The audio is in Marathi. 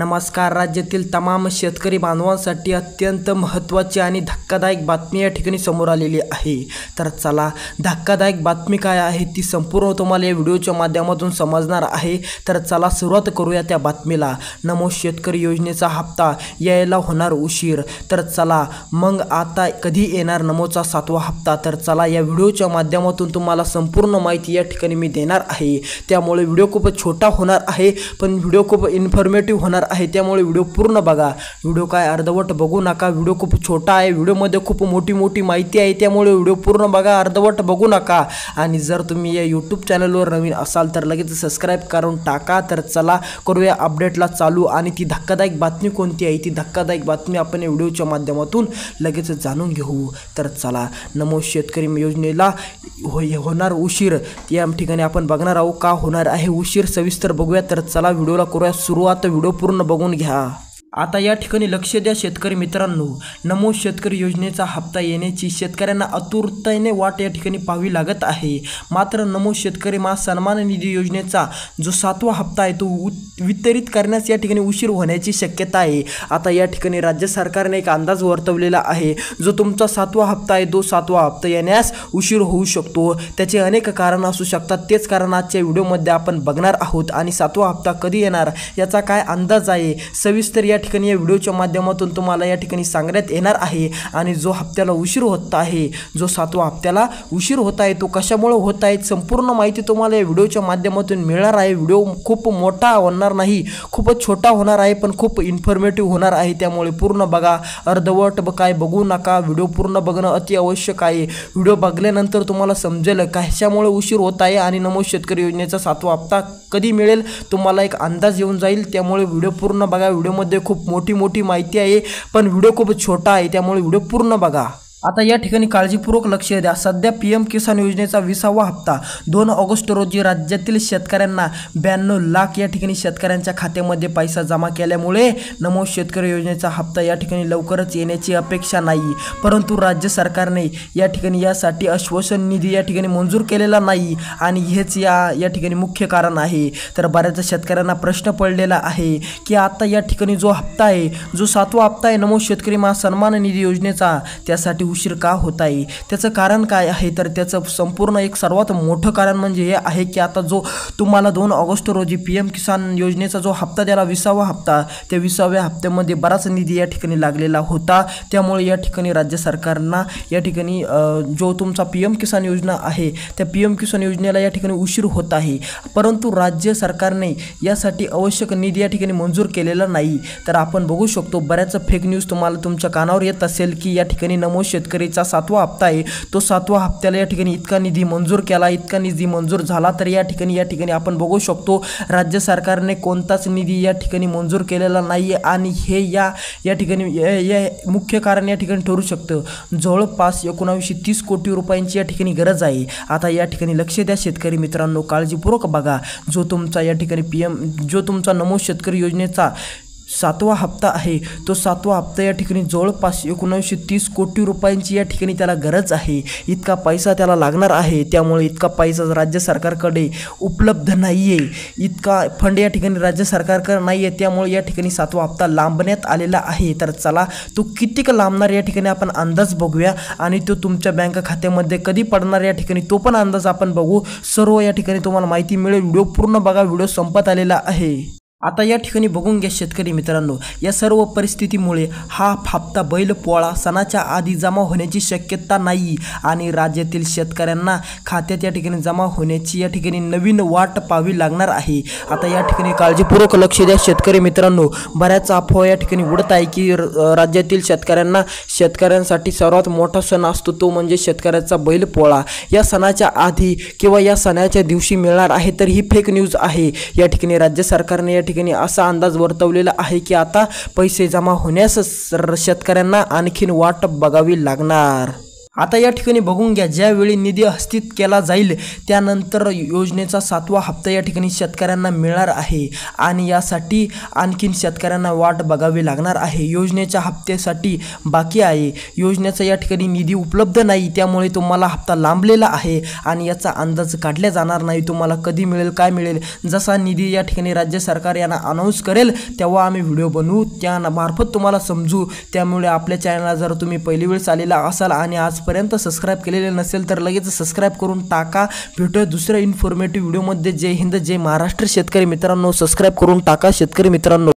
नमस्कार। राज्यातील तमाम शेतकरी बांधवांसाठी अत्यंत महत्त्वाची आणि धक्कादायक बातमी या ठिकाणी समोर आलेली आहे। तर चला, धक्कादायक बातमी काय आहे ती संपूर्ण तुम्हाला या व्हिडिओच्या माध्यमातून समजणार आहे। तर चला सुरुवात करूया त्या बातमीला। नमो शेतकरी योजनेचा हप्ता यायला होणार उशीर। तर चला मग आता कधी येणार नमोचा 7वा हप्ता? तर चला या व्हिडिओच्या माध्यमातून तुम्हाला संपूर्ण माहिती या ठिकाणी मी देणार आहे। त्यामुळे व्हिडिओ खूप छोटा होणार आहे, पण व्हिडिओ खूप इन्फॉर्मेटिव्ह होणार आहे, त्यामुळे व्हिडिओ पूर्ण बघा। व्हिडिओ काय अर्धवट बघू नका। व्हिडिओ खूप छोटा आहे, व्हिडिओमध्ये खूप मोठी माहिती आहे, त्यामुळे व्हिडिओ पूर्ण बघा, अर्धवट बघू नका। आणि जर तुम्ही या YouTube चॅनलवर नवीन असाल तर लगेच सबस्क्राइब करून टाका। तर चला करूया अपडेटला चालू। आणि ती धक्कादायक बातमी कोणती आहे ती धक्कादायक बातमी आपण या व्हिडिओच्या माध्यमातून लगेच जाणून घेऊ। तर चला, नमो शेतकरी योजनेला होणार उशीर या ठिकाणी आपण बघणार आहोत। का होणार आहे उशीर सविस्तर बघूया। तर चला व्हिडिओला करूया सुरुवात। व्हिडिओ पूर्ण बघून घ्या। आता या ठिकाणी लक्ष द्या शेतकरी मित्रांनो, नमो शेतकरी योजनेचा हप्ता येण्याची शेतकऱ्यांना आतुरतेने वाट या ठिकाणी पाहावी लागत आहे। मात्र नमो शेतकरी सन्मान निधी योजनेचा जो 7वा हप्ता आहे तो वितरित करण्यास या ठिकाणी उशीर होण्याची शक्यता आहे। आता या ठिकाणी राज्य सरकारने एक अंदाज वर्तवलेला आहे, जो तुमचा 7वा हप्ता आहे तो 7वा हप्ता येण्यास उशीर होऊ शकतो। त्याचे अनेक कारण असू शकतात, तेच कारण आजच्या व्हिडिओमध्ये आपण बघणार आहोत। आणि 7वा हप्ता कधी येणार याचा काय अंदाज आहे सविस्तर या ठिकाणी या व्हिडिओच्या माध्यमातून तुम्हाला या ठिकाणी सांगण्यात येणार आहे। आणि जो हप्त्याला उशीर होत आहे, जो 7वा हप्त्याला उशीर होत आहे तो कशामुळे होत आहे संपूर्ण माहिती तुम्हाला या व्हिडिओच्या माध्यमातून मिळणार आहे। व्हिडिओ खूप मोठा होणार नाही, खूपच छोटा होणार आहे, पण खूप इन्फॉर्मेटिव्ह होणार आहे, त्यामुळे पूर्ण बघा, अर्धवट काय बघू नका। व्हिडिओ पूर्ण बघणं अति आवश्यक आहे। व्हिडिओ बघल्यानंतर तुम्हाला समजेल कशामुळे उशीर होत आहे आणि नमो शेतकरी योजनेचा 7वा हप्ता कधी मिळेल तुम्हाला एक अंदाज येऊन जाईल। त्यामुळे व्हिडिओ पूर्ण बघा। व्हिडिओमध्ये खूप मोठी माहिती आहे, पण व्हिडिओ खूप छोटा आहे, त्यामुळे व्हिडिओ पूर्ण बघा। आता या ठिकाणी काळजीपूर्वक लक्ष द्या। सध्या PM किसान योजनेचा 20वा हप्ता 2 ऑगस्ट रोजी राज्यातील शेतकऱ्यांना 92 लाख या ठिकाणी शेतकऱ्यांच्या खात्यामध्ये पैसा जमा केल्यामुळे नमो शेतकरी योजनेचा हप्ता या ठिकाणी लवकरच येण्याची अपेक्षा नाही। परंतु राज्य सरकारने या ठिकाणी यासाठी आश्वासन निधी या ठिकाणी मंजूर केलेला नाही, आणि हेच या ठिकाणी मुख्य कारण आहे। तर बऱ्याच शेतकऱ्यांना प्रश्न पडलेला आहे की आता या ठिकाणी जो हप्ता आहे, जो 7वा हप्ता आहे नमो शेतकरी सन्मान निधी योजनेचा, त्यासाठी उशीर का होत आहे, त्याचं कारण काय आहे? तर त्याचं संपूर्ण एक सर्वात मोठं कारण म्हणजे हे आहे की आता जो तुम्हाला 2 ऑगस्ट रोजी PM किसान योजनेचा जो हप्ता त्याला 20वा हप्ता, त्या 20व्या हप्त्यामध्ये बराच निधी या ठिकाणी लागलेला होता। त्यामुळे या ठिकाणी राज्य सरकारना या ठिकाणी जो तुमचा PM किसान योजना आहे त्या PM किसान योजनेला या ठिकाणी उशीर होत आहे। परंतु राज्य सरकारने यासाठी आवश्यक निधी या ठिकाणी मंजूर केलेला नाही। तर आपण बघू शकतो बऱ्याच फेक न्यूज तुम्हाला तुमच्या कानावर येत असेल की या ठिकाणी नमो शेतकरीचा 7वा हप्ता आहे तो 7वा हप्त्याला या ठिकाणी इतका निधी मंजूर केला, इतका निधी मंजूर झाला। तर या ठिकाणी आपण बघू शकतो राज्य सरकारने कोणताच निधी या ठिकाणी मंजूर केलेला नाही, आणि हे या ठिकाणी मुख्य कारण या ठिकाणी ठरू शकतं। जवळपास 1930 कोटी रुपयांची या ठिकाणी गरज आहे। आता या ठिकाणी लक्ष द्या शेतकरी मित्रांनो, काळजीपूर्वक बघा। जो तुमचा या ठिकाणी जो तुमचा नमो शेतकरी योजनेचा 7वा हप्ता आहे तो 7वा हप्ता या ठिकाणी जवळपास 1930 कोटी रुपयांची या ठिकाणी त्याला गरज आहे। इतका पैसा त्याला लागणार आहे, त्यामुळे इतका पैसा राज्य सरकारकडे उपलब्ध नाही आहे, इतका फंड या ठिकाणी राज्य सरकारकडे नाही आहे, त्यामुळे या ठिकाणी 7वा हप्ता लांबण्यात आलेला आहे। तर चला तो कितीक लांबणार या ठिकाणी आपण अंदाज बघूया, आणि तो तुमच्या बँक खात्यामध्ये कधी पडणार या ठिकाणी तो पण अंदाज आपण बघू। सर्व या ठिकाणी तुम्हाला माहिती मिळेल। व्हिडिओ पूर्ण बघा, व्हिडिओ संपत आलेला आहे। आता या ठिकाणी बघून घ्या शेतकरी मित्रांनो, या सर्व परिस्थितीमुळे हा हप्ता बैलपोळा सणाच्या आधी जमा होण्याची शक्यता नाही, आणि राज्यातील शेतकऱ्यांना खात्यात या ठिकाणी जमा होण्याची या ठिकाणी नवीन वाट पाहावी लागणार आहे। आता या ठिकाणी काळजीपूर्वक लक्ष द्या शेतकरी मित्रांनो, बऱ्याच अफवा या ठिकाणी उडत आहे की राज्यातील शेतकऱ्यांसाठी सर्वात मोठा सण असतो तो म्हणजे शेतकऱ्याचा बैलपोळा, या सणाच्या आधी किंवा या सणाच्या दिवशी मिळणार आहे। तर ही फेक न्यूज आहे। या ठिकाणी राज्य सरकारने या ठिकाणी असा अंदाज वर्तवलेला आहे की आता पैसे जमा होण्यास शेतकऱ्यांना आणखीन वाट बघावी लागणार। आता या ठिकाणी बघून घ्या, ज्यावेळी निधी हस्तांतरित केला जाईल त्यानंतर योजनेचा 7वा हप्ता या ठिकाणी शेतकऱ्यांना मिळणार आहे आणि यासाठी आणखीन शेतकऱ्यांना वाट बघावी लागणार आहे। योजनेच्या हप्त्यासाठी बाकी आहे, योजनेचा या ठिकाणी निधी उपलब्ध नाही, त्यामुळे तुम्हाला हप्ता लांबलेला आहे आणि याचा अंदाज काढला जाणार नाही तुम्हाला कधी मिळेल काय मिळेल। जसा निधी या ठिकाणी राज्य सरकार यांना अनाउन्स करेल तेव्हा आम्ही व्हिडिओ बनवू, त्या मार्फत तुम्हाला समजू। त्यामुळे आपल्या चॅनलला जर तुम्ही पहिली वेळ आलेला असाल आणि आजपर्यंत सबस्क्राइब केलेले नसेल तर लगेच सबस्क्राइब करून टाका। भेटूया दुसऱ्या इन्फॉर्मेटिव्ह व्हिडिओमध्ये। जय हिंद, जय महाराष्ट्र। शेतकरी मित्रांनो, सबस्क्राइब करून टाका शेतकरी मित्रांनो।